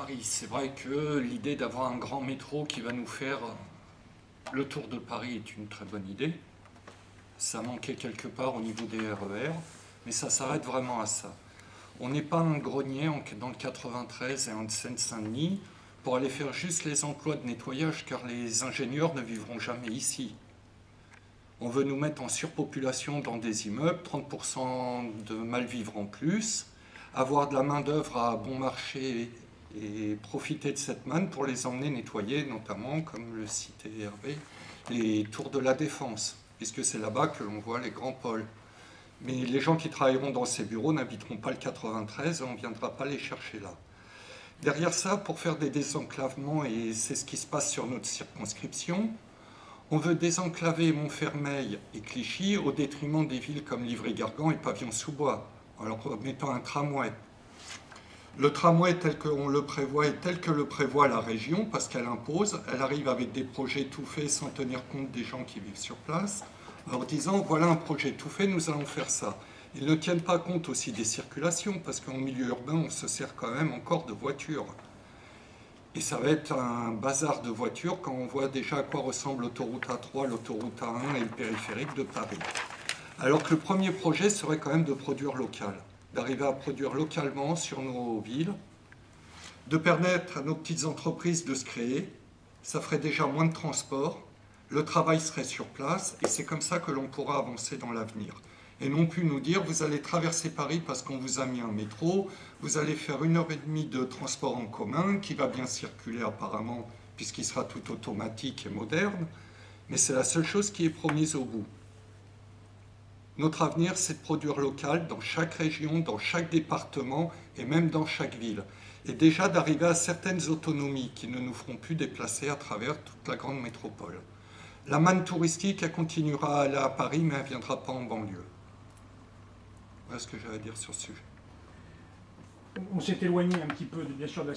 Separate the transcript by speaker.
Speaker 1: Paris. C'est vrai que l'idée d'avoir un grand métro qui va nous faire le tour de Paris est une très bonne idée. Ça manquait quelque part au niveau des RER, mais ça s'arrête vraiment à ça. On n'est pas un grenier dans le 93 et en Seine-Saint-Denis pour aller faire juste les emplois de nettoyage, car les ingénieurs ne vivront jamais ici. On veut nous mettre en surpopulation dans des immeubles, 30% de mal-vivre en plus, avoir de la main-d'œuvre à bon marché et profiter de cette manne pour les emmener nettoyer, notamment, comme le citait Hervé, les tours de la Défense, puisque c'est là-bas que l'on voit les grands pôles. Mais les gens qui travailleront dans ces bureaux n'habiteront pas le 93 et on ne viendra pas les chercher là. Derrière ça, pour faire des désenclavements, et c'est ce qui se passe sur notre circonscription, on veut désenclaver Montfermeil et Clichy au détriment des villes comme Livry-Gargan et Pavillon-sous-Bois, en leur mettant un tramway. Le tramway tel qu'on le prévoit et tel que le prévoit la région, parce qu'elle impose, elle arrive avec des projets tout faits sans tenir compte des gens qui vivent sur place, en leur disant voilà un projet tout fait, nous allons faire ça. Ils ne tiennent pas compte aussi des circulations, parce qu'en milieu urbain, on se sert quand même encore de voitures. Et ça va être un bazar de voitures quand on voit déjà à quoi ressemble l'autoroute A3, l'autoroute A1 et le périphérique de Paris. Alors que le premier projet serait quand même de produire local, d'arriver à produire localement sur nos villes, de permettre à nos petites entreprises de se créer. Ça ferait déjà moins de transport, le travail serait sur place et c'est comme ça que l'on pourra avancer dans l'avenir. Et non plus nous dire vous allez traverser Paris parce qu'on vous a mis un métro, vous allez faire 1 heure et demie de transport en commun qui va bien circuler apparemment puisqu'il sera tout automatique et moderne, mais c'est la seule chose qui est promise au bout. Notre avenir, c'est de produire local dans chaque région, dans chaque département et même dans chaque ville. Et déjà d'arriver à certaines autonomies qui ne nous feront plus déplacer à travers toute la grande métropole. La manne touristique, elle continuera à aller à Paris, mais elle ne viendra pas en banlieue. Voilà ce que j'avais à dire sur ce sujet.
Speaker 2: On s'est éloigné un petit peu, bien sûr, de la